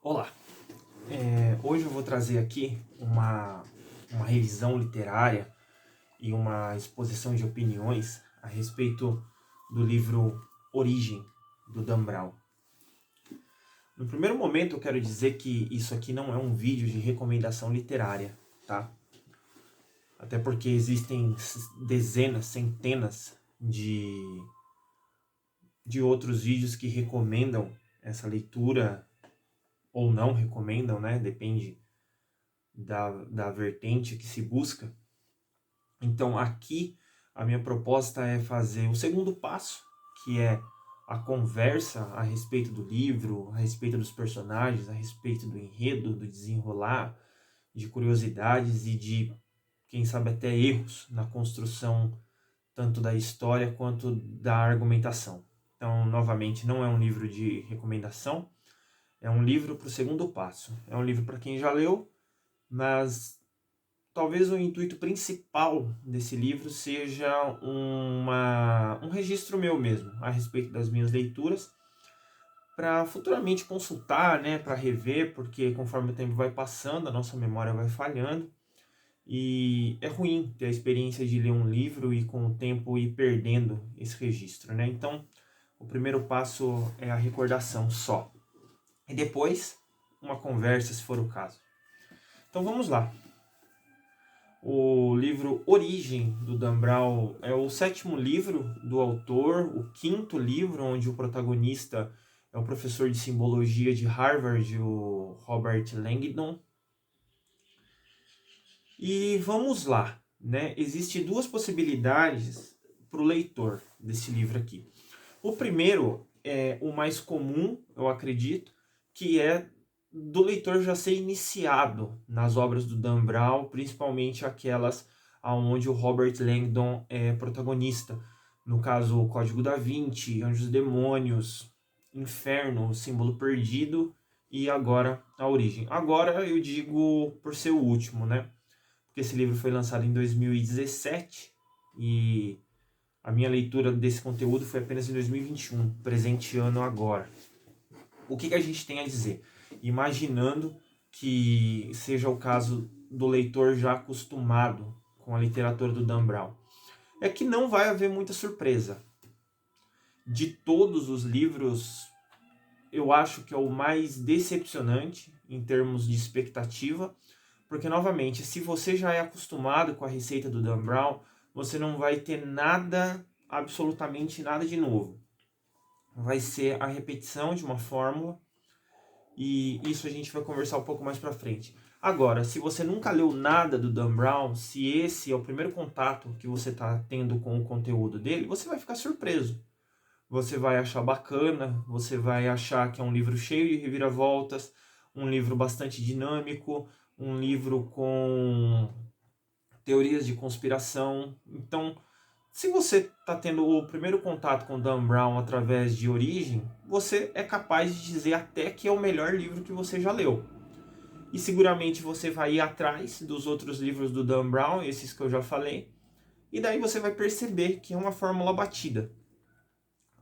Olá, hoje eu vou trazer aqui uma revisão literária e uma exposição de opiniões a respeito do livro Origem, do Dan Brown. No primeiro momento eu quero dizer que isso aqui não é um vídeo de recomendação literária, tá? Até porque existem dezenas, centenas de outros vídeos que recomendam essa leitura ou não recomendam, né? Depende da vertente que se busca. Então aqui a minha proposta é fazer o segundo passo, que é a conversa a respeito do livro, a respeito dos personagens, a respeito do enredo, do desenrolar, de curiosidades e de, quem sabe, até erros na construção tanto da história quanto da argumentação. Então, novamente, não é um livro de recomendação, é um livro para o segundo passo. É um livro para quem já leu, mas talvez o intuito principal desse livro seja um registro meu mesmo, a respeito das minhas leituras, para futuramente consultar, né, para rever, porque conforme o tempo vai passando, a nossa memória vai falhando, e é ruim ter a experiência de ler um livro e com o tempo ir perdendo esse registro, né? Então, o primeiro passo é a recordação só. E depois, uma conversa, se for o caso. Então vamos lá. O livro Origem, do Dan Brown, é o sétimo livro do autor, o quinto livro onde o protagonista é o professor de simbologia de Harvard, o Robert Langdon. E vamos lá, né? Existem duas possibilidades para o leitor desse livro aqui. O primeiro é o mais comum, eu acredito, que é do leitor já ser iniciado nas obras do Dan Brown, principalmente aquelas onde o Robert Langdon é protagonista. No caso, o Código da Vinci, Anjos e Demônios, Inferno, o Símbolo Perdido e agora A Origem. Agora eu digo por ser o último, né? Porque esse livro foi lançado em 2017 e a minha leitura desse conteúdo foi apenas em 2021, presente ano agora. O que a gente tem a dizer? Imaginando que seja o caso do leitor já acostumado com a literatura do Dan Brown. É que não vai haver muita surpresa. De todos os livros, eu acho que é o mais decepcionante em termos de expectativa, porque, novamente, se você já é acostumado com a receita do Dan Brown, você não vai ter nada, absolutamente nada de novo. Vai ser a repetição de uma fórmula, e isso a gente vai conversar um pouco mais pra frente. Agora, se você nunca leu nada do Dan Brown, se esse é o primeiro contato que você está tendo com o conteúdo dele, você vai ficar surpreso. Você vai achar bacana, você vai achar que é um livro cheio de reviravoltas, um livro bastante dinâmico, um livro com teorias de conspiração. Então, se você está tendo o primeiro contato com Dan Brown através de Origem, você é capaz de dizer até que é o melhor livro que você já leu. E seguramente você vai ir atrás dos outros livros do Dan Brown, esses que eu já falei, e daí você vai perceber que é uma fórmula batida.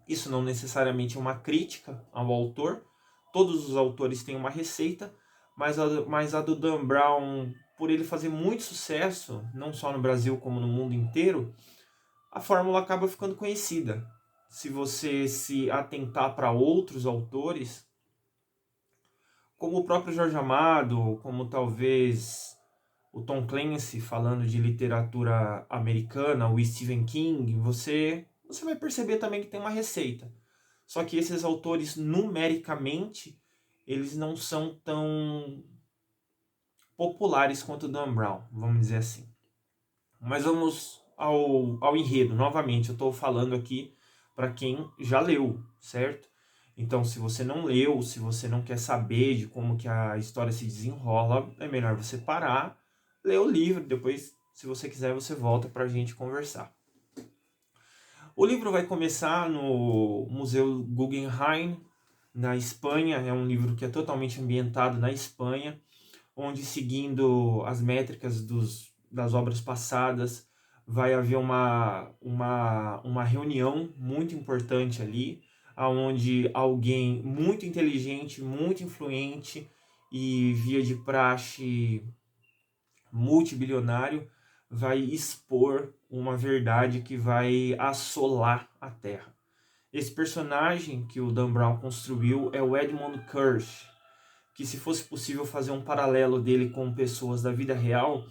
Isso não necessariamente é uma crítica ao autor, todos os autores têm uma receita, mas a do Dan Brown, por ele fazer muito sucesso, não só no Brasil como no mundo inteiro, a fórmula acaba ficando conhecida. Se você se atentar para outros autores, como o próprio Jorge Amado, como talvez o Tom Clancy falando de literatura americana, o Stephen King, você vai perceber também que tem uma receita. Só que esses autores, numericamente, eles não são tão populares quanto o Dan Brown, vamos dizer assim. Mas vamos ao enredo. Novamente, eu estou falando aqui para quem já leu, certo? Então, se você não leu, se você não quer saber de como que a história se desenrola, é melhor você parar, ler o livro, depois, se você quiser, você volta para a gente conversar. O livro vai começar no Museu Guggenheim, na Espanha. É um livro que é totalmente ambientado na Espanha, onde, seguindo as métricas das obras passadas, vai haver uma reunião muito importante ali, onde alguém muito inteligente, muito influente e via de praxe multibilionário vai expor uma verdade que vai assolar a Terra. Esse personagem que o Dan Brown construiu é o Edmund Kirsch, que se fosse possível fazer um paralelo dele com pessoas da vida real,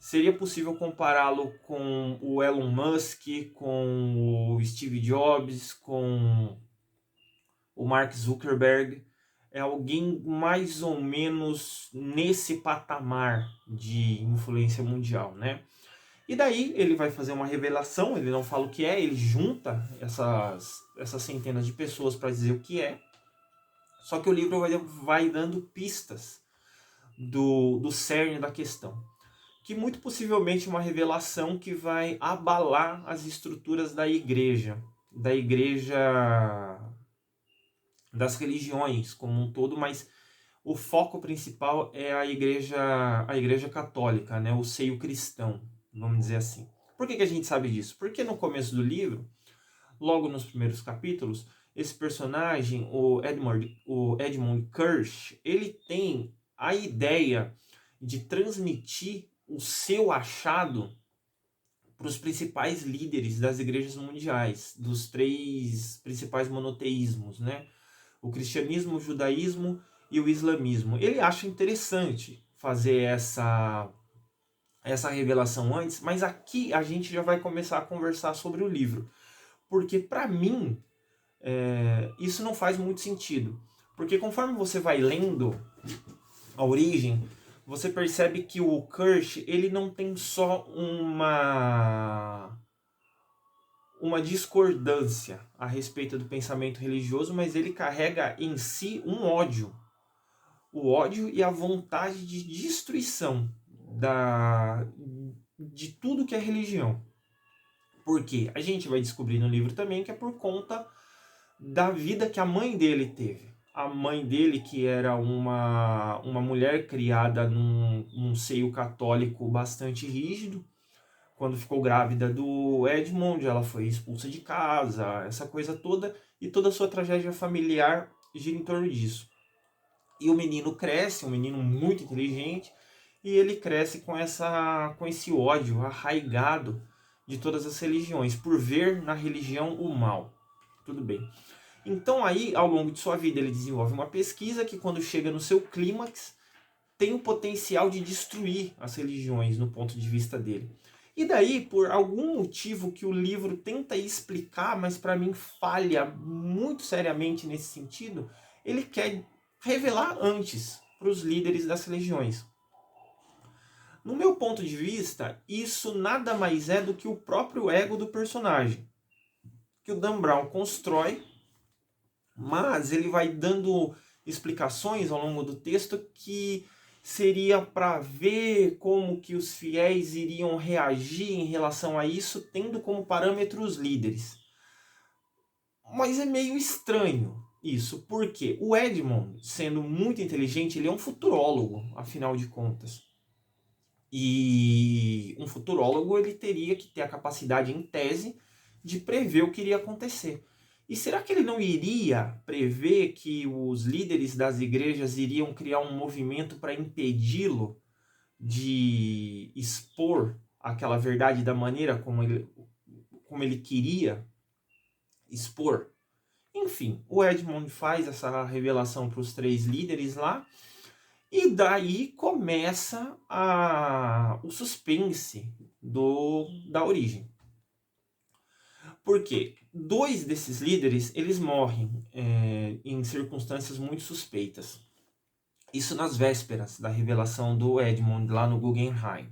seria possível compará-lo com o Elon Musk, com o Steve Jobs, com o Mark Zuckerberg. É alguém mais ou menos nesse patamar de influência mundial, né? E daí ele vai fazer uma revelação, ele não fala o que é, ele junta essas centenas de pessoas para dizer o que é. Só que o livro vai dando pistas do cerne da questão. Que muito possivelmente é uma revelação que vai abalar as estruturas da igreja das religiões como um todo, mas o foco principal é a igreja católica, né? O seio cristão, vamos dizer assim. Por que a gente sabe disso? Porque no começo do livro, logo nos primeiros capítulos, esse personagem, o Edmund Kirsch, ele tem a ideia de transmitir o seu achado para os principais líderes das igrejas mundiais, dos 3 principais monoteísmos, né? O cristianismo, o judaísmo e o islamismo. Ele acha interessante fazer essa revelação antes, mas aqui a gente já vai começar a conversar sobre o livro. Porque para mim, isso não faz muito sentido. Porque conforme você vai lendo a origem, você percebe que o Kirsch, ele não tem só uma discordância a respeito do pensamento religioso, mas ele carrega em si um ódio. O ódio e a vontade de destruição de tudo que é religião. Porque a gente vai descobrir no livro também que é por conta da vida que a mãe dele teve. A mãe dele, que era uma mulher criada num seio católico bastante rígido, quando ficou grávida do Edmund, ela foi expulsa de casa, essa coisa toda, e toda a sua tragédia familiar gira em torno disso. E o menino cresce, um menino muito inteligente, e ele cresce com esse ódio arraigado de todas as religiões, por ver na religião o mal. Tudo bem. Então aí, ao longo de sua vida, ele desenvolve uma pesquisa que, quando chega no seu clímax, tem o potencial de destruir as religiões no ponto de vista dele. E daí, por algum motivo que o livro tenta explicar, mas para mim falha muito seriamente nesse sentido, ele quer revelar antes para os líderes das religiões. No meu ponto de vista, isso nada mais é do que o próprio ego do personagem, que o Dan Brown constrói, mas ele vai dando explicações ao longo do texto que seria para ver como que os fiéis iriam reagir em relação a isso, tendo como parâmetro os líderes. Mas é meio estranho isso, porque o Edmund, sendo muito inteligente, ele é um futurólogo, afinal de contas. E um futurólogo, ele teria que ter a capacidade, em tese, de prever o que iria acontecer. E será que ele não iria prever que os líderes das igrejas iriam criar um movimento para impedi-lo de expor aquela verdade da maneira como ele queria expor? Enfim, o Edmund faz essa revelação para os 3 líderes lá, e daí começa o suspense da origem. Porque 2 desses líderes, eles morrem em circunstâncias muito suspeitas. Isso nas vésperas da revelação do Edmund lá no Guggenheim,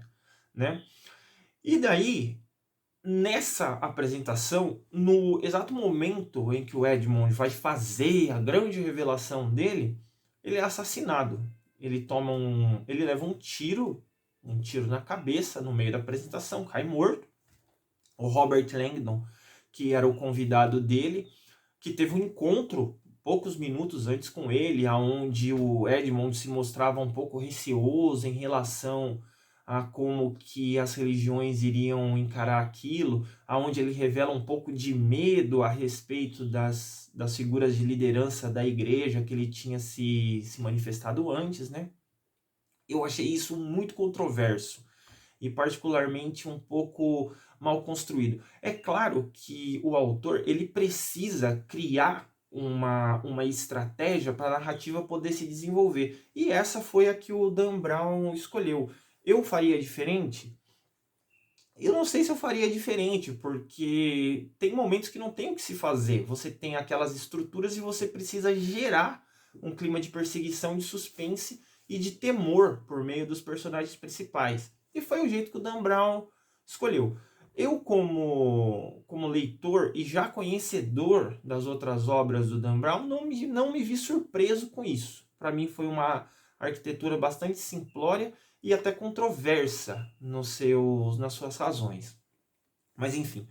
né? E daí, nessa apresentação, no exato momento em que o Edmund vai fazer a grande revelação dele, ele é assassinado. Ele leva um tiro na cabeça no meio da apresentação, cai morto. O Robert Langdon, que era o convidado dele, que teve um encontro poucos minutos antes com ele, onde o Edmund se mostrava um pouco receoso em relação a como que as religiões iriam encarar aquilo, aonde ele revela um pouco de medo a respeito das figuras de liderança da igreja que ele tinha se manifestado antes, né? Eu achei isso muito controverso e particularmente um pouco mal construído. É claro que o autor ele precisa criar uma estratégia para a narrativa poder se desenvolver. E essa foi a que o Dan Brown escolheu. Eu faria diferente? Eu não sei se eu faria diferente, porque tem momentos que não tem o que se fazer. Você tem aquelas estruturas e você precisa gerar um clima de perseguição, de suspense e de temor por meio dos personagens principais. E foi o jeito que o Dan Brown escolheu. Eu, como leitor e já conhecedor das outras obras do Dan Brown, não me vi surpreso com isso. Para mim foi uma arquitetura bastante simplória e até controversa nas suas razões. Mas enfim,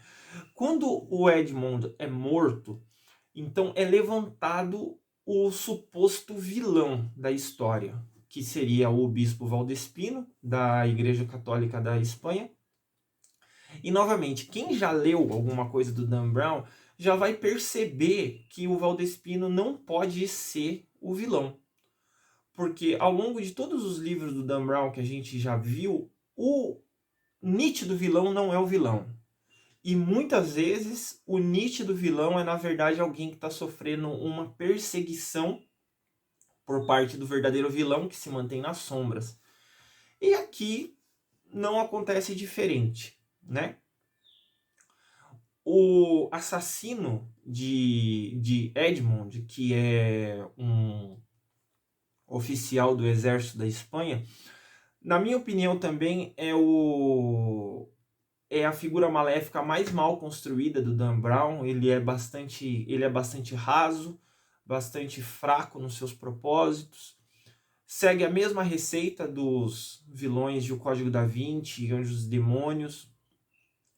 quando o Edmond é morto, então é levantado o suposto vilão da história, que seria o bispo Valdespino, da Igreja Católica da Espanha. E novamente, quem já leu alguma coisa do Dan Brown já vai perceber que o Valdespino não pode ser o vilão. Porque ao longo de todos os livros do Dan Brown que a gente já viu, o nítido vilão não é o vilão. E muitas vezes o nítido vilão é na verdade alguém que está sofrendo uma perseguição por parte do verdadeiro vilão que se mantém nas sombras. E aqui não acontece diferente, né? O assassino de Edmond, que é um oficial do exército da Espanha, na minha opinião também é a figura maléfica mais mal construída do Dan Brown. Ele é bastante raso, bastante fraco nos seus propósitos. Segue a mesma receita dos vilões de O Código da Vinci, Anjos e Demônios,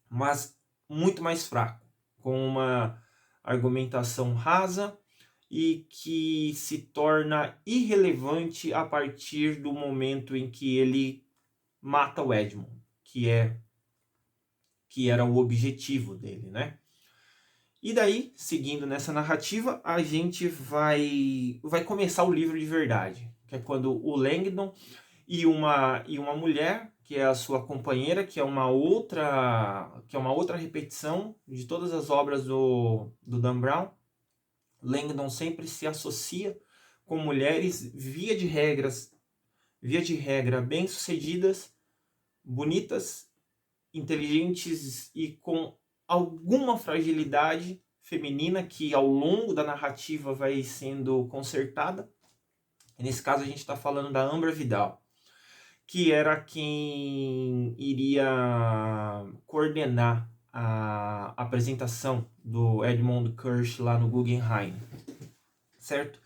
mas muito mais fraco, com uma argumentação rasa e que se torna irrelevante a partir do momento em que ele mata o Edmond, que era o objetivo dele, né? E daí, seguindo nessa narrativa, a gente vai começar o livro de verdade, que é quando o Langdon e uma mulher, que é a sua companheira, que é uma outra repetição de todas as obras do Dan Brown. Langdon sempre se associa com mulheres via de regra bem-sucedidas, bonitas, inteligentes e com alguma fragilidade feminina que ao longo da narrativa vai sendo consertada. E nesse caso a gente está falando da Amber Vidal, que era quem iria coordenar a apresentação do Edmund Kirsch lá no Guggenheim, certo?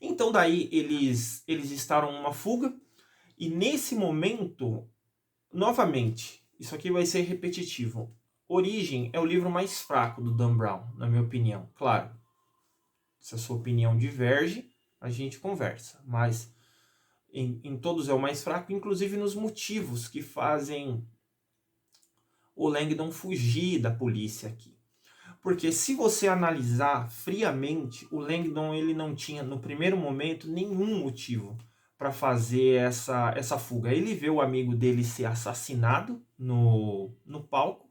Então daí eles estavam numa fuga e nesse momento, novamente, isso aqui vai ser repetitivo. Origem é o livro mais fraco do Dan Brown, na minha opinião. Claro, se a sua opinião diverge, a gente conversa, mas em todos é o mais fraco, inclusive nos motivos que fazem o Langdon fugir da polícia aqui. Porque se você analisar friamente, o Langdon ele não tinha, no primeiro momento, nenhum motivo para fazer essa fuga. Ele vê o amigo dele ser assassinado no palco.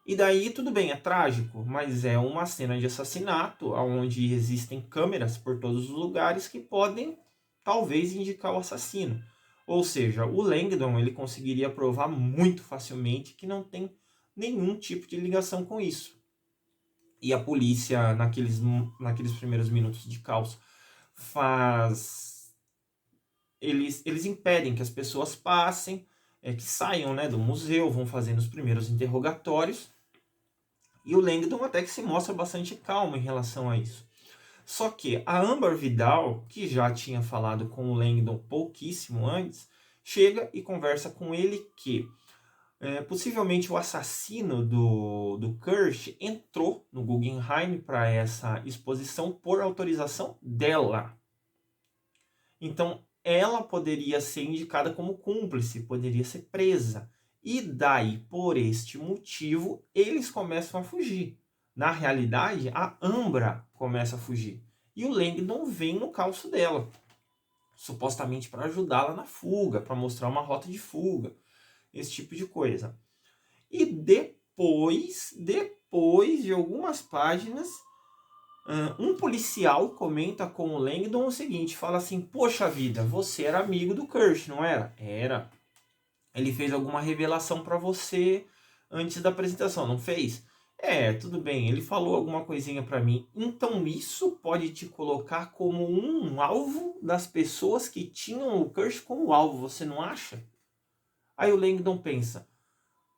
E daí tudo bem, é trágico, mas é uma cena de assassinato onde existem câmeras por todos os lugares que podem talvez indicar o assassino. Ou seja, o Langdon ele conseguiria provar muito facilmente que não tem nenhum tipo de ligação com isso. E a polícia, naqueles primeiros minutos de caos, eles impedem que as pessoas passem, que saiam, né, do museu, vão fazendo os primeiros interrogatórios. E o Langdon até que se mostra bastante calmo em relação a isso. Só que a Amber Vidal, que já tinha falado com o Langdon pouquíssimo antes, chega e conversa com ele que possivelmente o assassino do Kirsch entrou no Guggenheim para essa exposição por autorização dela. Então ela poderia ser indicada como cúmplice, poderia ser presa. E daí, por este motivo, eles começam a fugir. Na realidade, a Ambra começa a fugir. E o Langdon vem no calço dela, supostamente para ajudá-la na fuga, para mostrar uma rota de fuga, esse tipo de coisa. E depois de algumas páginas, um policial comenta com o Langdon o seguinte, fala assim, poxa vida, você era amigo do Kirsch, não era? Era. Ele fez alguma revelação para você antes da apresentação, não fez? É, tudo bem, ele falou alguma coisinha para mim. Então isso pode te colocar como um alvo das pessoas que tinham o Kirsch como alvo, você não acha? Aí o Langdon pensa,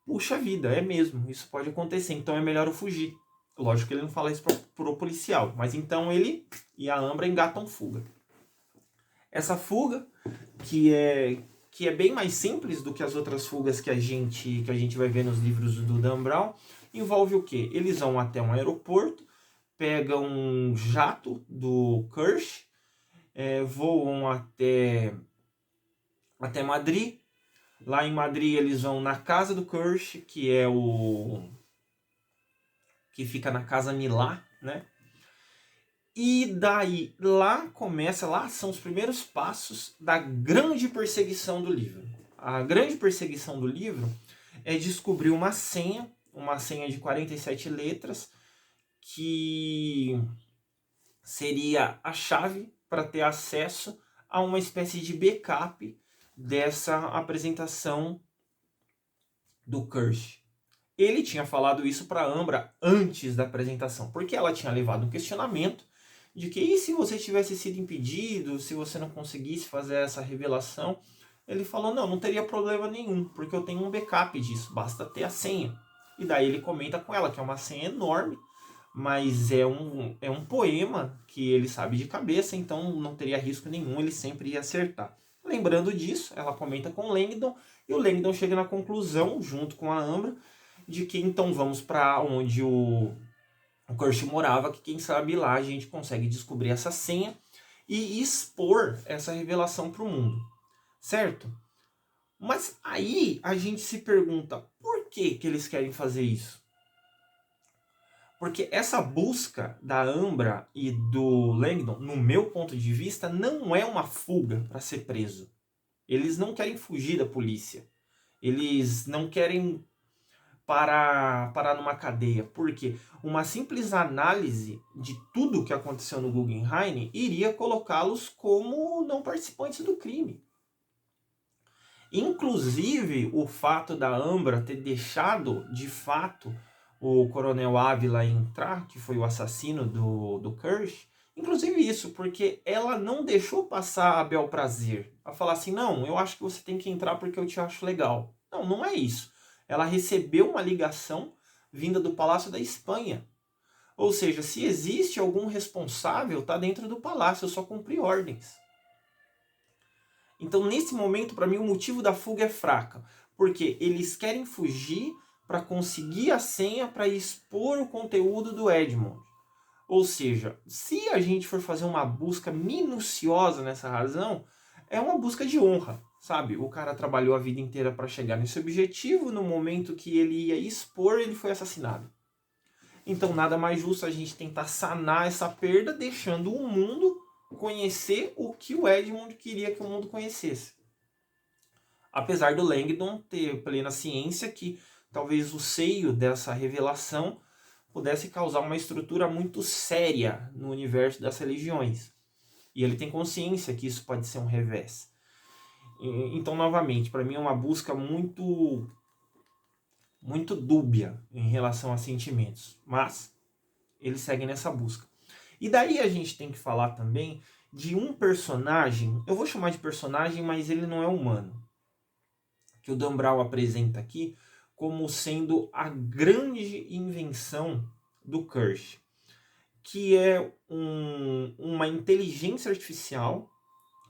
puxa vida, é mesmo, isso pode acontecer, então é melhor eu fugir. Lógico que ele não fala isso pro policial, mas então ele e a Ambra engatam fuga. Essa fuga, que é bem mais simples do que as outras fugas que a gente vai ver nos livros do Dan Brown, envolve o quê? Eles vão até um aeroporto, pegam um jato do Kirsch, voam até Madrid. Lá em Madrid eles vão na casa do Kirsch, que é que fica na Casa Milá, né? E daí, lá são os primeiros passos da grande perseguição do livro. A grande perseguição do livro é descobrir uma senha de 47 letras, que seria a chave para ter acesso a uma espécie de backup dessa apresentação do Kirsch. Ele tinha falado isso para Ambra antes da apresentação, porque ela tinha levado um questionamento de que e se você tivesse sido impedido, se você não conseguisse fazer essa revelação? Ele falou, não teria problema nenhum, porque eu tenho um backup disso, basta ter a senha. E daí ele comenta com ela que é uma senha enorme, mas é um poema que ele sabe de cabeça, então não teria risco nenhum, ele sempre ia acertar. Lembrando disso, ela comenta com o Langdon, e o Langdon chega na conclusão, junto com a Ambra, de que então vamos para onde o Kirsch morava, que quem sabe lá a gente consegue descobrir essa senha e expor essa revelação para o mundo, certo? Mas aí a gente se pergunta, por que eles querem fazer isso? Porque essa busca da Ambra e do Langdon, no meu ponto de vista, não é uma fuga para ser preso. Eles não querem fugir da polícia. Eles não querem parar numa cadeia. Porque uma simples análise de tudo que aconteceu no Guggenheim iria colocá-los como não participantes do crime. Inclusive, o fato da Ambra ter deixado, de fato, o Coronel Ávila entrar, que foi o assassino do Kirsch, inclusive isso, porque ela não deixou passar a bel prazer. A falar assim, não, eu acho que você tem que entrar porque eu te acho legal. Não, não é isso. Ela recebeu uma ligação vinda do Palácio da Espanha. Ou seja, se existe algum responsável, está dentro do palácio, eu só cumpri ordens. Então, nesse momento, para mim, o motivo da fuga é fraca. Porque eles querem fugir para conseguir a senha para expor o conteúdo do Edmond. Ou seja, se a gente for fazer uma busca minuciosa nessa razão, é uma busca de honra, sabe? O cara trabalhou a vida inteira para chegar nesse objetivo, no momento que ele ia expor, ele foi assassinado. Então, nada mais justo a gente tentar sanar essa perda, deixando o mundo conhecer o que o Edmond queria que o mundo conhecesse. Apesar do Langdon ter plena ciência que talvez o seio dessa revelação pudesse causar uma estrutura muito séria no universo das religiões. E ele tem consciência que isso pode ser um revés. Então, novamente, para mim é uma busca muito dúbia em relação a sentimentos. Mas eles seguem nessa busca. E daí a gente tem que falar também de um personagem, eu vou chamar de personagem, mas ele não é humano, que o Dan Brown apresenta aqui como sendo a grande invenção do Kirsch, que é uma inteligência artificial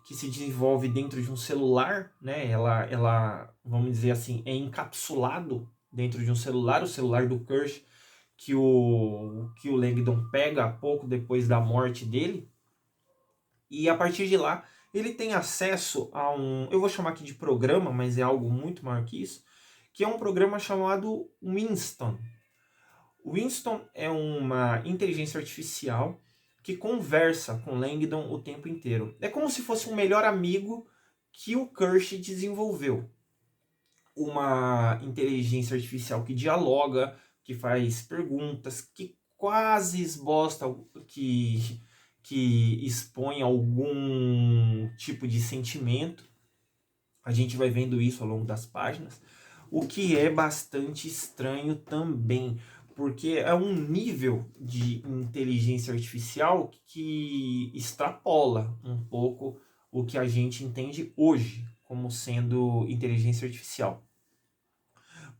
que se desenvolve dentro de um celular, né? Ela, vamos dizer assim, é encapsulado dentro de um celular, o celular do Kirsch, que o Langdon pega pouco depois da morte dele. E a partir de lá, ele tem acesso a eu vou chamar aqui de programa, mas é algo muito maior que isso, que é um programa chamado Winston. O Winston é uma inteligência artificial que conversa com Langdon o tempo inteiro. É como se fosse um melhor amigo que o Kirsch desenvolveu. Uma inteligência artificial que dialoga, que faz perguntas, que quase esboça, que expõe algum tipo de sentimento. A gente vai vendo isso ao longo das páginas, o que é bastante estranho também, porque é um nível de inteligência artificial que extrapola um pouco o que a gente entende hoje como sendo inteligência artificial.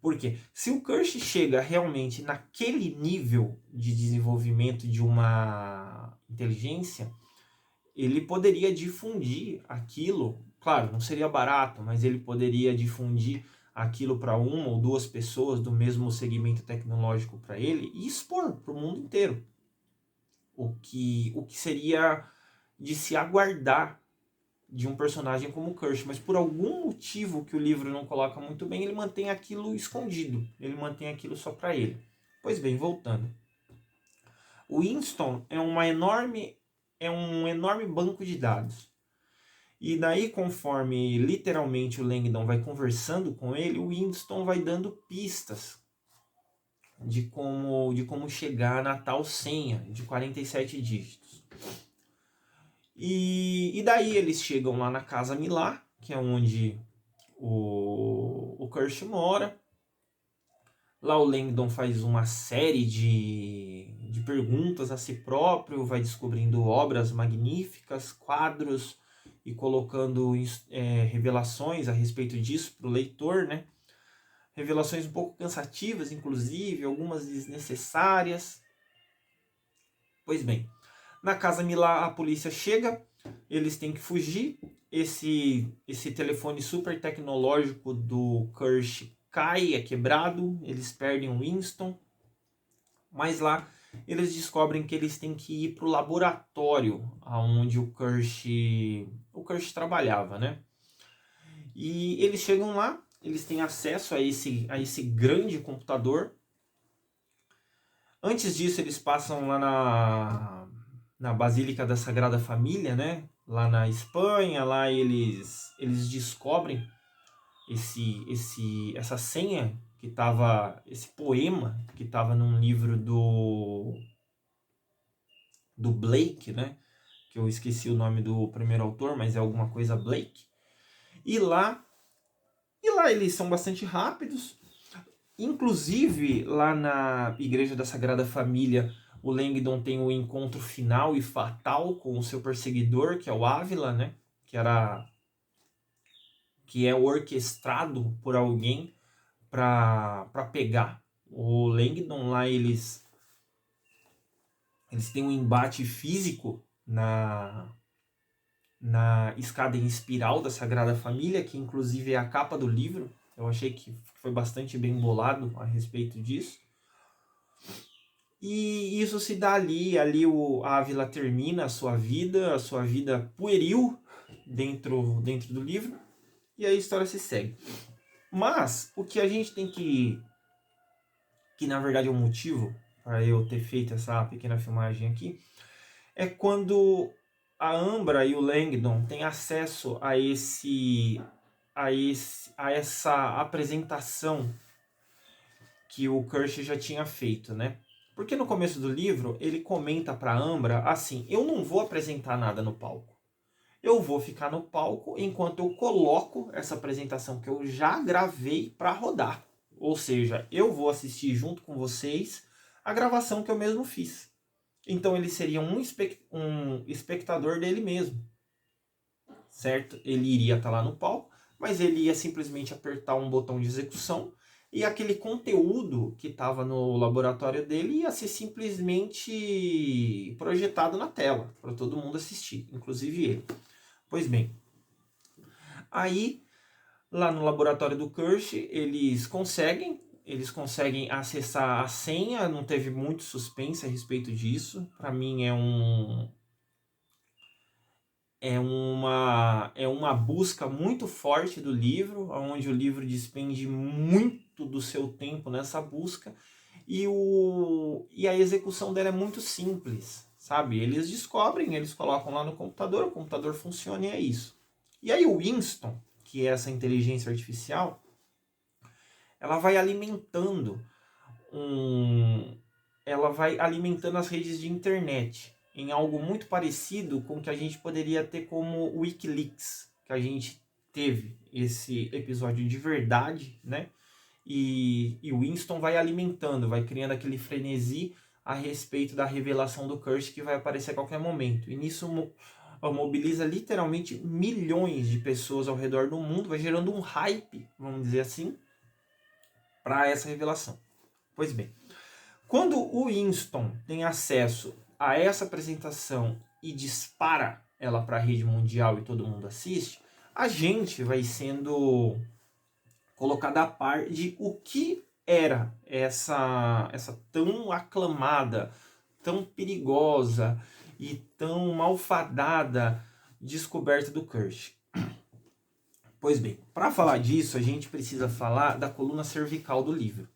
Porque se o Kirsch chega realmente naquele nível de desenvolvimento de uma inteligência, ele poderia difundir aquilo, claro, não seria barato, mas ele poderia difundir aquilo para uma ou duas pessoas do mesmo segmento tecnológico para ele e expor para o mundo inteiro. O que seria de se aguardar de um personagem como Kirsch, mas por algum motivo que o livro não coloca muito bem, ele mantém aquilo escondido, ele mantém aquilo só para ele. Pois bem, voltando. O Winston é um enorme banco de dados. E daí, conforme literalmente o Langdon vai conversando com ele, o Winston vai dando pistas de como chegar na tal senha de 47 dígitos. E daí eles chegam lá na Casa Millar, que é onde o Kirsch mora. Lá o Langdon faz uma série de perguntas a si próprio, vai descobrindo obras magníficas, quadros e colocando revelações a respeito disso para o leitor, né? Revelações um pouco cansativas, inclusive, algumas desnecessárias. Pois bem, na Casa Millar a polícia chega, eles têm que fugir. Esse telefone super tecnológico do Kirsch cai, é quebrado, eles perdem o Winston, mas lá eles descobrem que eles têm que ir para o laboratório onde o Kirsch trabalhava, né? E eles chegam lá, eles têm acesso a esse grande computador. Antes disso, eles passam lá na Basílica da Sagrada Família, né? Lá na Espanha, lá eles descobrem essa senha que estava, esse poema que estava num livro do Blake, né? Que eu esqueci o nome do primeiro autor, mas é alguma coisa Blake. E lá eles são bastante rápidos. Inclusive, lá na Igreja da Sagrada Família, o Langdon tem o encontro final e fatal com o seu perseguidor, que é o Ávila, né? Que é orquestrado por alguém para pegar. O Langdon lá, eles têm um embate físico na escada em espiral da Sagrada Família, que inclusive é a capa do livro. Eu achei que foi bastante bem bolado a respeito disso. E isso se dá ali o Ávila termina a sua vida pueril dentro do livro, e a história se segue. Mas o que a gente tem que na verdade é o motivo para eu ter feito essa pequena filmagem aqui, é quando a Ambra e o Langdon têm acesso a essa apresentação que o Kirsch já tinha feito, né? Porque no começo do livro ele comenta para Ambra assim: eu não vou apresentar nada no palco. Eu vou ficar no palco enquanto eu coloco essa apresentação que eu já gravei para rodar. Ou seja, eu vou assistir junto com vocês a gravação que eu mesmo fiz. Então ele seria um espectador dele mesmo, certo? Ele iria estar lá no palco, mas ele ia simplesmente apertar um botão de execução e aquele conteúdo que estava no laboratório dele ia ser simplesmente projetado na tela para todo mundo assistir, inclusive ele. Pois bem, aí lá no laboratório do Kirsch eles conseguem acessar a senha, não teve muito suspense a respeito disso. Para mim é uma busca muito forte do livro, onde o livro despende muito do seu tempo nessa busca, e a execução dela é muito simples, sabe? Eles descobrem, eles colocam lá no computador, o computador funciona e é isso. E aí o Winston, que é essa inteligência artificial, ela vai alimentando ela vai alimentando as redes de internet em algo muito parecido com o que a gente poderia ter como o Wikileaks, que a gente teve esse episódio de verdade, né? E o Winston vai alimentando, vai criando aquele frenesi a respeito da revelação do Curse que vai aparecer a qualquer momento. E nisso mobiliza literalmente milhões de pessoas ao redor do mundo, vai gerando um hype, vamos dizer assim, para essa revelação. Pois bem, quando o Winston tem acesso a essa apresentação e dispara ela para a rede mundial e todo mundo assiste, a gente vai sendo colocado a par de o que era essa tão aclamada, tão perigosa e tão malfadada descoberta do Curse. Pois bem, para falar disso, a gente precisa falar da coluna cervical do livro.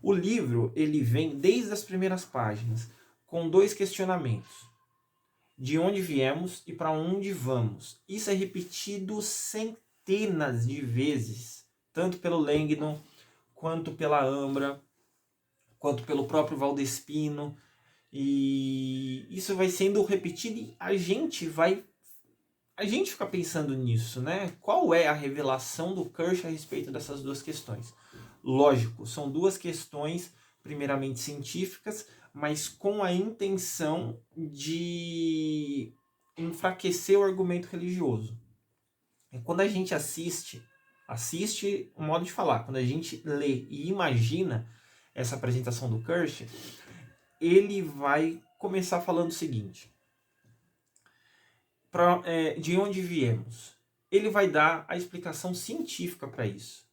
O livro, ele vem desde as primeiras páginas com 2 questionamentos. De onde viemos e para onde vamos? Isso é repetido centenas de vezes, tanto pelo Langdon, quanto pela Ambra, quanto pelo próprio Valdespino. E isso vai sendo repetido e a gente fica pensando nisso, né? Qual é a revelação do Curse a respeito dessas 2 questões? Lógico, são 2 questões primeiramente científicas, mas com a intenção de enfraquecer o argumento religioso. E quando a gente assiste um modo de falar, quando a gente lê e imagina essa apresentação do Curse, ele vai começar falando o seguinte: de onde viemos? Ele vai dar a explicação científica para isso.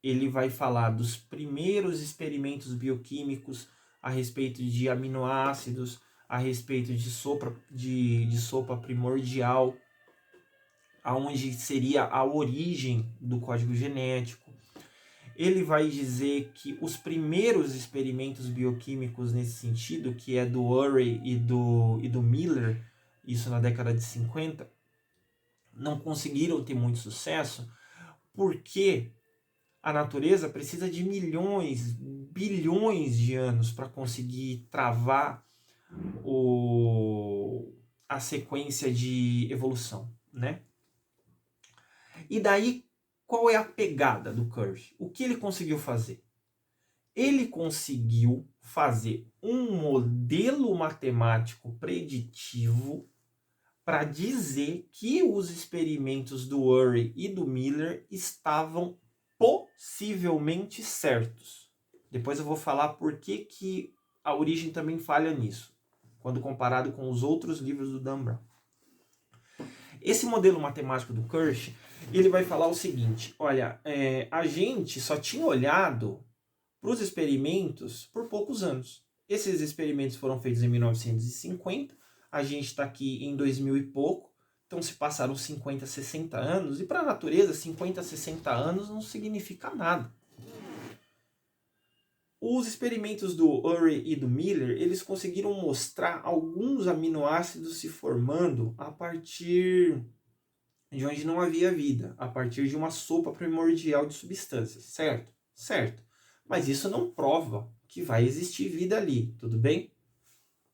Ele vai falar dos primeiros experimentos bioquímicos a respeito de aminoácidos, a respeito de sopa primordial, aonde seria a origem do código genético. Ele vai dizer que os primeiros experimentos bioquímicos nesse sentido, que é do Urey e do Miller, isso na década de 50, não conseguiram ter muito sucesso, porque a natureza precisa de milhões, bilhões de anos para conseguir travar a sequência de evolução, né? E daí, qual é a pegada do Curse? O que ele conseguiu fazer? Ele conseguiu fazer um modelo matemático preditivo para dizer que os experimentos do Urey e do Miller estavam possivelmente certos. Depois eu vou falar por que a origem também falha nisso, quando comparado com os outros livros do Dan Brown. Esse modelo matemático do Curse, ele vai falar o seguinte: olha, a gente só tinha olhado para os experimentos por poucos anos. Esses experimentos foram feitos em 1950, a gente está aqui em 2000 e pouco, então se passaram 50, 60 anos, e para a natureza 50, 60 anos não significa nada. Os experimentos do Urey e do Miller, eles conseguiram mostrar alguns aminoácidos se formando a partir de onde não havia vida, a partir de uma sopa primordial de substâncias, certo? Certo. Mas isso não prova que vai existir vida ali, tudo bem?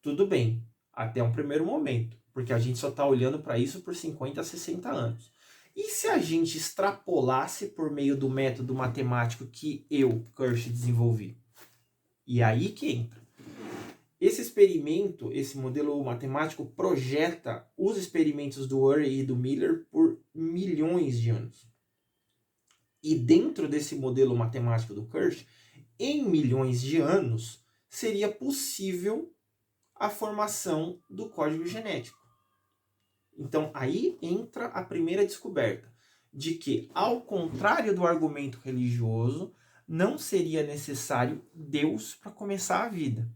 Tudo bem, até um primeiro momento, porque a gente só está olhando para isso por 50 a 60 anos. E se a gente extrapolasse por meio do método matemático que eu, Curse, desenvolvi? E aí que entra. Esse experimento, esse modelo matemático, projeta os experimentos do Urey e do Miller por milhões de anos. E dentro desse modelo matemático do Curse, em milhões de anos, seria possível a formação do código genético. Então aí entra a primeira descoberta, de que, ao contrário do argumento religioso, não seria necessário Deus para começar a vida.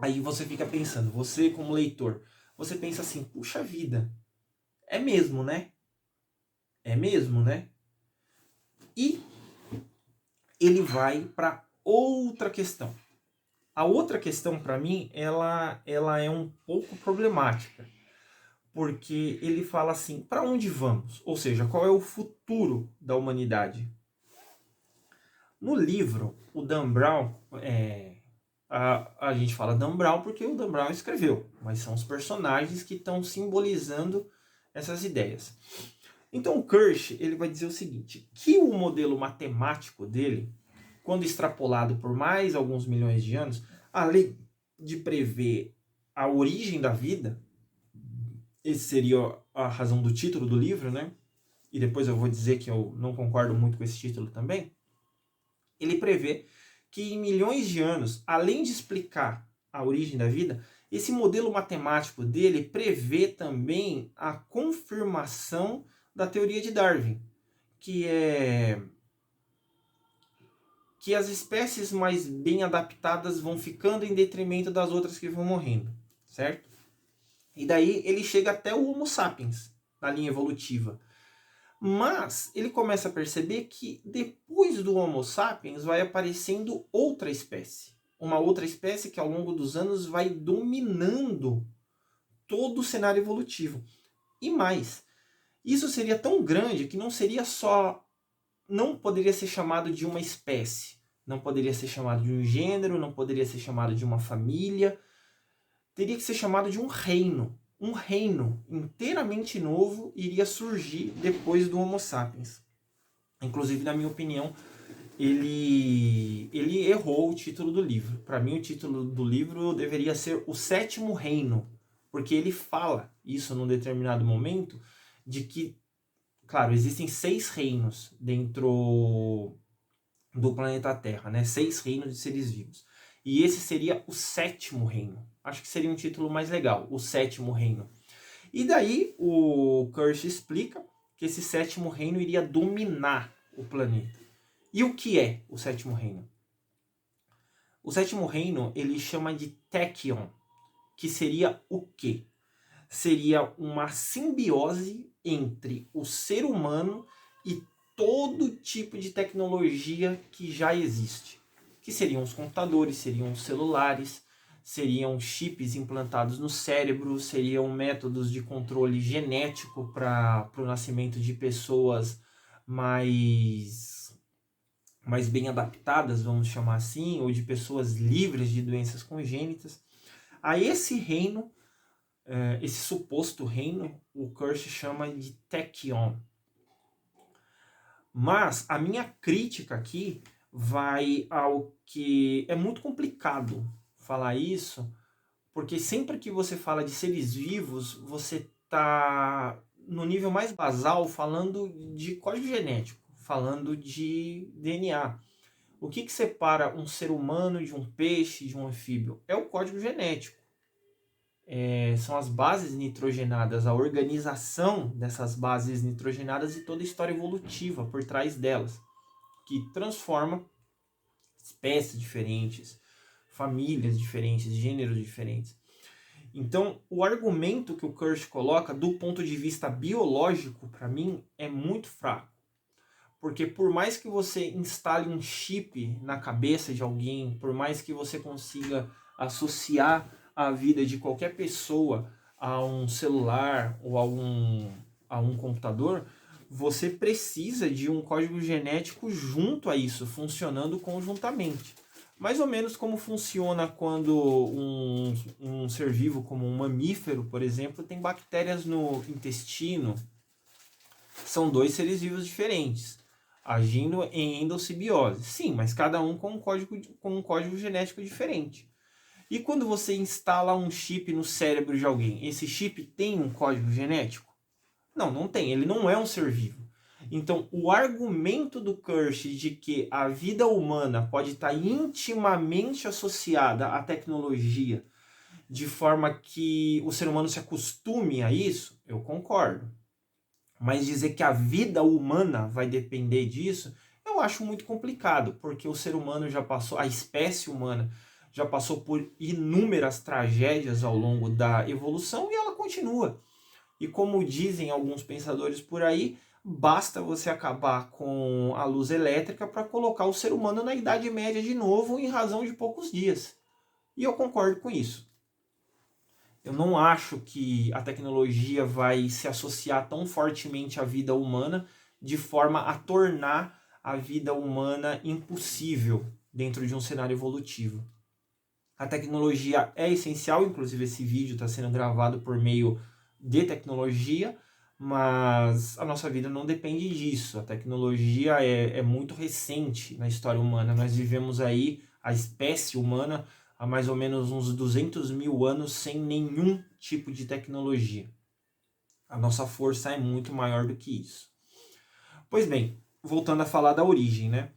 Aí você fica pensando, você como leitor, você pensa assim, puxa vida, é mesmo, né? É mesmo, né? E ele vai para outra questão. A outra questão, para mim, ela é um pouco problemática, porque ele fala assim, para onde vamos? Ou seja, qual é o futuro da humanidade? No livro, o Dan Brown, a gente fala Dan Brown porque o Dan Brown escreveu, mas são os personagens que estão simbolizando essas ideias. Então o Kirsch, ele vai dizer o seguinte, que o modelo matemático dele, quando extrapolado por mais alguns milhões de anos, além de prever a origem da vida, esse seria a razão do título do livro, né? E depois eu vou dizer que eu não concordo muito com esse título também. Ele prevê que em milhões de anos, além de explicar a origem da vida, esse modelo matemático dele prevê também a confirmação da teoria de Darwin, que é que as espécies mais bem adaptadas vão ficando em detrimento das outras que vão morrendo, certo? E daí ele chega até o Homo sapiens, na linha evolutiva. Mas ele começa a perceber que depois do Homo sapiens vai aparecendo outra espécie. Uma outra espécie que ao longo dos anos vai dominando todo o cenário evolutivo. E mais, isso seria tão grande que não seria só... Não poderia ser chamado de uma espécie. Não poderia ser chamado de um gênero, não poderia ser chamado de uma família. Teria que ser chamado de um reino. Um reino inteiramente novo iria surgir depois do Homo sapiens. Inclusive, na minha opinião, ele errou o título do livro. Para mim, o título do livro deveria ser O Sétimo Reino, porque ele fala isso num determinado momento, de que, claro, existem 6 reinos dentro do planeta Terra, né? 6 reinos de seres vivos. E esse seria o 7º reino. Acho que seria um título mais legal, o 7º reino. E daí o Kirsch explica que esse 7º reino iria dominar o planeta. E o que é o 7º reino? O 7º reino ele chama de Tachyon, que seria o quê? Seria uma simbiose entre o ser humano e todo tipo de tecnologia que já existe. Que seriam os computadores, seriam os celulares, seriam chips implantados no cérebro, seriam métodos de controle genético para o nascimento de pessoas mais bem adaptadas, vamos chamar assim, ou de pessoas livres de doenças congênitas. A esse reino, esse suposto reino, o Kirsch chama de Tachyon. Mas a minha crítica aqui vai ao que é muito complicado falar isso, porque sempre que você fala de seres vivos, você está no nível mais basal falando de código genético, falando de DNA. O que separa um ser humano de um peixe, de um anfíbio? É o código genético. São as bases nitrogenadas, a organização dessas bases nitrogenadas e toda a história evolutiva por trás delas, que transforma espécies diferentes, famílias diferentes, gêneros diferentes. Então, o argumento que o Kirsch coloca do ponto de vista biológico, para mim, é muito fraco. Porque por mais que você instale um chip na cabeça de alguém, por mais que você consiga associar a vida de qualquer pessoa a um celular ou a um computador, você precisa de um código genético junto a isso, funcionando conjuntamente. Mais ou menos como funciona quando um ser vivo, como um mamífero, por exemplo, tem bactérias no intestino. São 2 seres vivos diferentes, agindo em endossimbiose. Sim, mas cada um com um código genético diferente. E quando você instala um chip no cérebro de alguém, esse chip tem um código genético? Não, não tem. Ele não é um ser vivo. Então, o argumento do Kirsch de que a vida humana pode estar intimamente associada à tecnologia, de forma que o ser humano se acostume a isso, eu concordo. Mas dizer que a vida humana vai depender disso, eu acho muito complicado, porque o ser humano já passou, a espécie humana já passou por inúmeras tragédias ao longo da evolução e ela continua. E como dizem alguns pensadores por aí, basta você acabar com a luz elétrica para colocar o ser humano na Idade Média de novo em razão de poucos dias. E eu concordo com isso. Eu não acho que a tecnologia vai se associar tão fortemente à vida humana de forma a tornar a vida humana impossível dentro de um cenário evolutivo. A tecnologia é essencial, inclusive esse vídeo está sendo gravado por meio de tecnologia, mas a nossa vida não depende disso. A tecnologia é muito recente na história humana. Nós vivemos aí, a espécie humana, há mais ou menos uns 200 mil anos sem nenhum tipo de tecnologia. A nossa força é muito maior do que isso. Pois bem, voltando a falar da origem, né?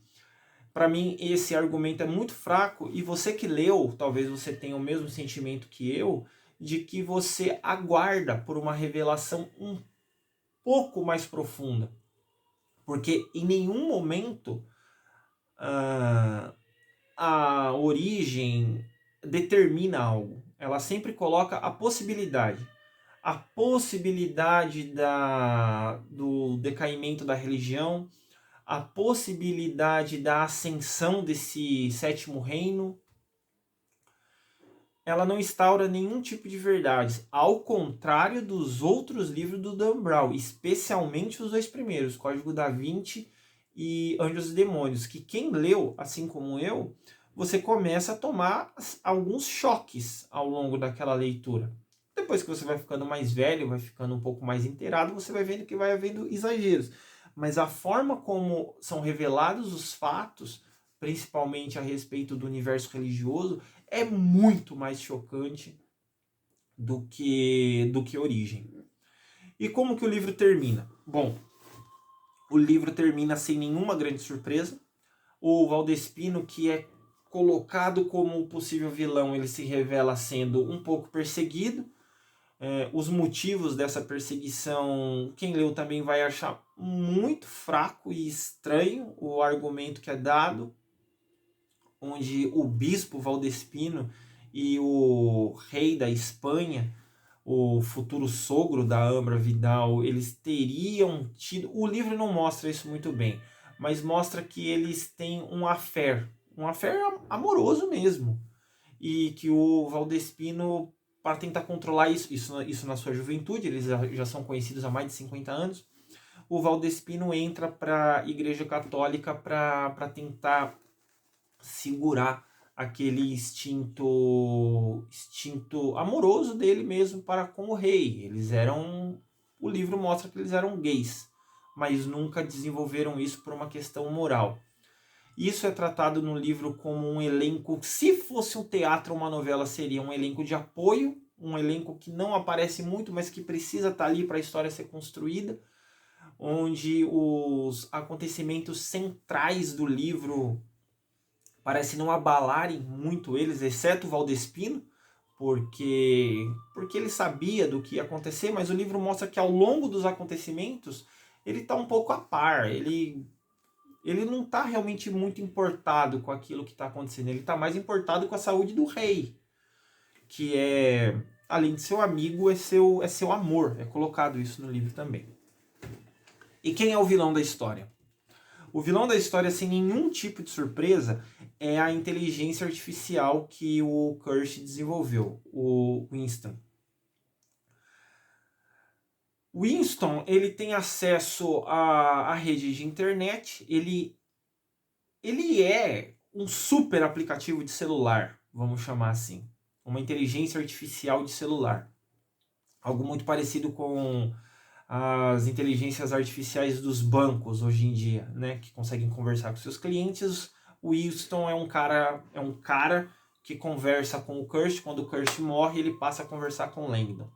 Para mim, esse argumento é muito fraco e você que leu, talvez você tenha o mesmo sentimento que eu, de que você aguarda por uma revelação um pouco mais profunda. Porque em nenhum momento a origem determina algo. Ela sempre coloca a possibilidade. A possibilidade do decaimento da religião, a possibilidade da ascensão desse sétimo reino. Ela não instaura nenhum tipo de verdade, ao contrário dos outros livros do Dan Brown, especialmente os dois primeiros, Código da Vinci e Anjos e Demônios, que quem leu, assim como eu, você começa a tomar alguns choques ao longo daquela leitura. Depois que você vai ficando mais velho, vai ficando um pouco mais inteirado, você vai vendo que vai havendo exageros. Mas a forma como são revelados os fatos, principalmente a respeito do universo religioso, é muito mais chocante do que Origem. E como que o livro termina? Bom, o livro termina sem nenhuma grande surpresa. O Valdespino, que é colocado como possível vilão, ele se revela sendo um pouco perseguido. Os motivos dessa perseguição, quem leu também vai achar muito fraco e estranho o argumento que é dado, onde o bispo Valdespino e o rei da Espanha, o futuro sogro da Ambra Vidal, eles teriam tido... O livro não mostra isso muito bem, mas mostra que eles têm um affair amoroso mesmo. E que o Valdespino, para tentar controlar isso na sua juventude, eles já são conhecidos há mais de 50 anos, o Valdespino entra para a Igreja Católica para tentar segurar aquele instinto amoroso dele mesmo para com o rei. O livro mostra que eles eram gays, mas nunca desenvolveram isso por uma questão moral. Isso é tratado no livro como um elenco, se fosse um teatro ou uma novela, seria um elenco de apoio, um elenco que não aparece muito, mas que precisa estar ali para a história ser construída, onde os acontecimentos centrais do livro parece não abalarem muito eles, exceto o Valdespino, porque ele sabia do que ia acontecer, mas o livro mostra que ao longo dos acontecimentos ele está um pouco a par, ele não está realmente muito importado com aquilo que está acontecendo, ele está mais importado com a saúde do rei, que além de seu amigo, é seu amor, é colocado isso no livro também. E quem é o vilão da história? O vilão da história, sem nenhum tipo de surpresa, é a inteligência artificial que o Kirsch desenvolveu, o Winston. Winston, ele tem acesso à rede de internet, ele é um super aplicativo de celular, vamos chamar assim. Uma inteligência artificial de celular. Algo muito parecido com as inteligências artificiais dos bancos hoje em dia, né, que conseguem conversar com seus clientes. O Winston é um cara que conversa com o Kirsch. Quando o Kirsch morre, ele passa a conversar com o Langdon.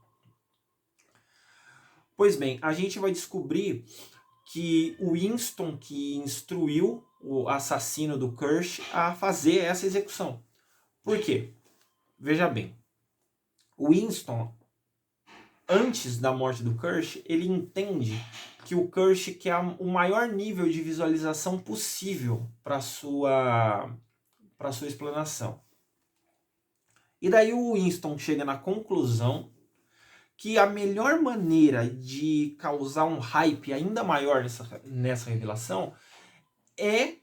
Pois bem, a gente vai descobrir que o Winston que instruiu o assassino do Kirsch a fazer essa execução. Por quê? Veja bem, o Winston, antes da morte do Kirsch, ele entende que o Kirsch quer o maior nível de visualização possível para sua explanação. E daí o Winston chega na conclusão que a melhor maneira de causar um hype ainda maior nessa revelação é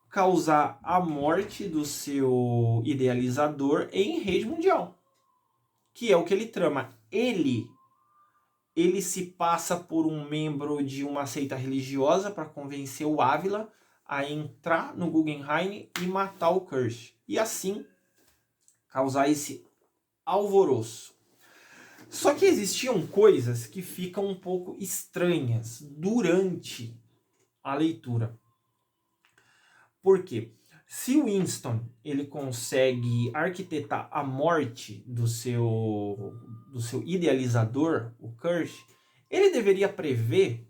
causar a morte do seu idealizador em rede mundial. Que é o que ele trama. Ele se passa por um membro de uma seita religiosa para convencer o Ávila a entrar no Guggenheim e matar o Kirsch. E assim causar esse alvoroço. Só que existiam coisas que ficam um pouco estranhas durante a leitura. Por quê? Se o Winston ele consegue arquitetar a morte do seu idealizador, o Kirsch, ele deveria prever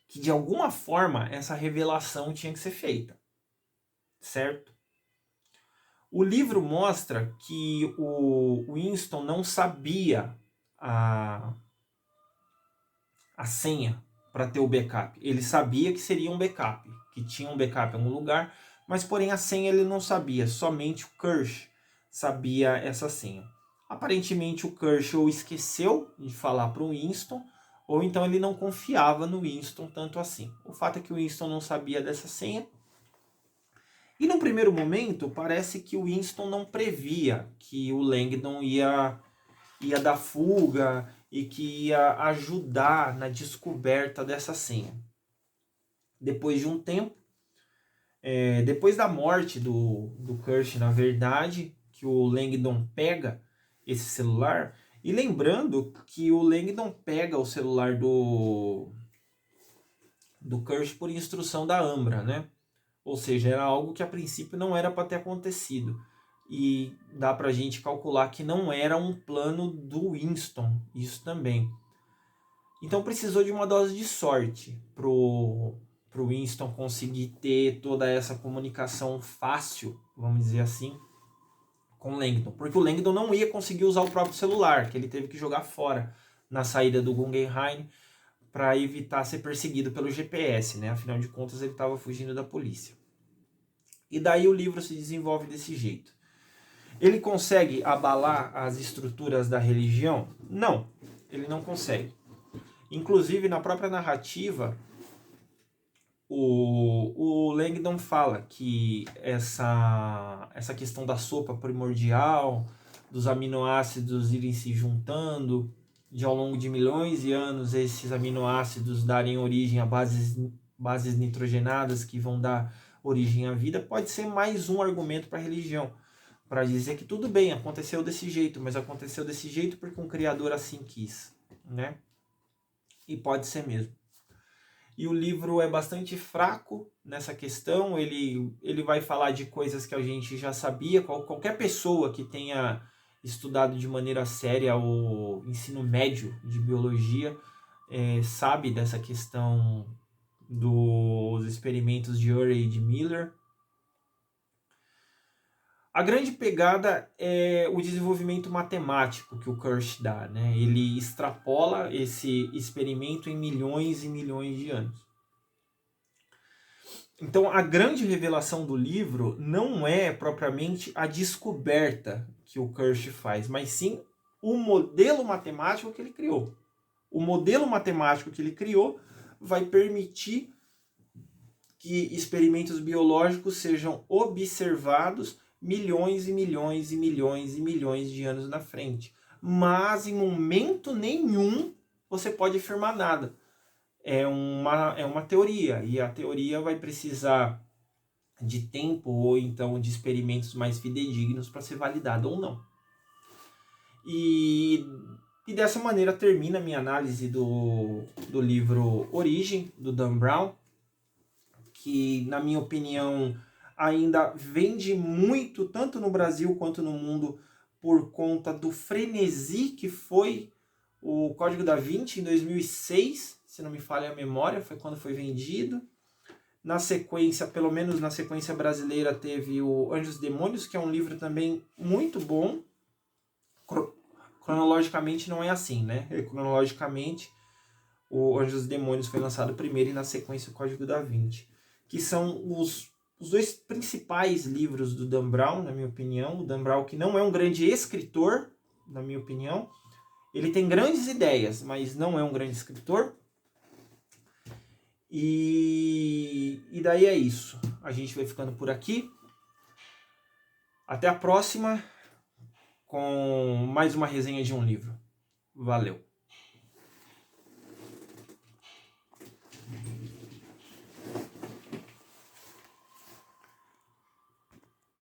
que de alguma forma essa revelação tinha que ser feita, certo? O livro mostra que o Winston não sabia a senha para ter o backup. Ele sabia que seria um backup, que tinha um backup em algum lugar, mas porém a senha ele não sabia, somente o Kirsch sabia essa senha. Aparentemente o Kirsch ou esqueceu de falar para o Winston, ou então ele não confiava no Winston tanto assim. O fato é que o Winston não sabia dessa senha. E no primeiro momento parece que o Winston não previa que o Langdon ia dar fuga e que ia ajudar na descoberta dessa senha. Depois de um tempo, depois da morte do Kirsch, na verdade, que o Langdon pega esse celular, e lembrando que o Langdon pega o celular do Kirsch por instrução da Ambra, né? Ou seja, era algo que a princípio não era para ter acontecido. E dá pra gente calcular que não era um plano do Winston, isso também. Então precisou de uma dose de sorte pro Winston conseguir ter toda essa comunicação fácil, vamos dizer assim, com o Langdon. Porque o Langdon não ia conseguir usar o próprio celular, que ele teve que jogar fora na saída do Guggenheim para evitar ser perseguido pelo GPS, né? Afinal de contas ele estava fugindo da polícia. E daí o livro se desenvolve desse jeito. Ele consegue abalar as estruturas da religião? Não, ele não consegue. Inclusive, na própria narrativa, o Langdon fala que essa questão da sopa primordial, dos aminoácidos irem se juntando, de ao longo de milhões de anos esses aminoácidos darem origem a bases nitrogenadas que vão dar origem à vida, pode ser mais um argumento para a religião, para dizer que tudo bem, aconteceu desse jeito, mas aconteceu desse jeito porque um criador assim quis, né? E pode ser mesmo. E o livro é bastante fraco nessa questão, ele vai falar de coisas que a gente já sabia, qualquer pessoa que tenha estudado de maneira séria o ensino médio de biologia sabe dessa questão dos experimentos de Urey e de Miller. A grande pegada é o desenvolvimento matemático que o Kirsch dá, né? Ele extrapola esse experimento em milhões e milhões de anos. Então, a grande revelação do livro não é propriamente a descoberta que o Kirsch faz, mas sim o modelo matemático que ele criou. O modelo matemático que ele criou vai permitir que experimentos biológicos sejam observados milhões e milhões e milhões e milhões de anos na frente. Mas em momento nenhum você pode afirmar nada. É uma teoria, e a teoria vai precisar de tempo ou então de experimentos mais fidedignos para ser validada ou não. E dessa maneira termina a minha análise do livro Origem, do Dan Brown, que, na minha opinião, ainda vende muito, tanto no Brasil quanto no mundo, por conta do frenesi que foi o Código da Vinci em 2006, se não me falha a memória, foi quando foi vendido. Na sequência, pelo menos na sequência brasileira, teve o Anjos e Demônios, que é um livro também muito bom. Cronologicamente não é assim, né? Cronologicamente, o Anjos e Demônios foi lançado primeiro e na sequência o Código da Vinci, que são os os dois principais livros do Dan Brown, na minha opinião. O Dan Brown, que não é um grande escritor, na minha opinião. Ele tem grandes ideias, mas não é um grande escritor. E daí é isso. A gente vai ficando por aqui. Até a próxima com mais uma resenha de um livro. Valeu!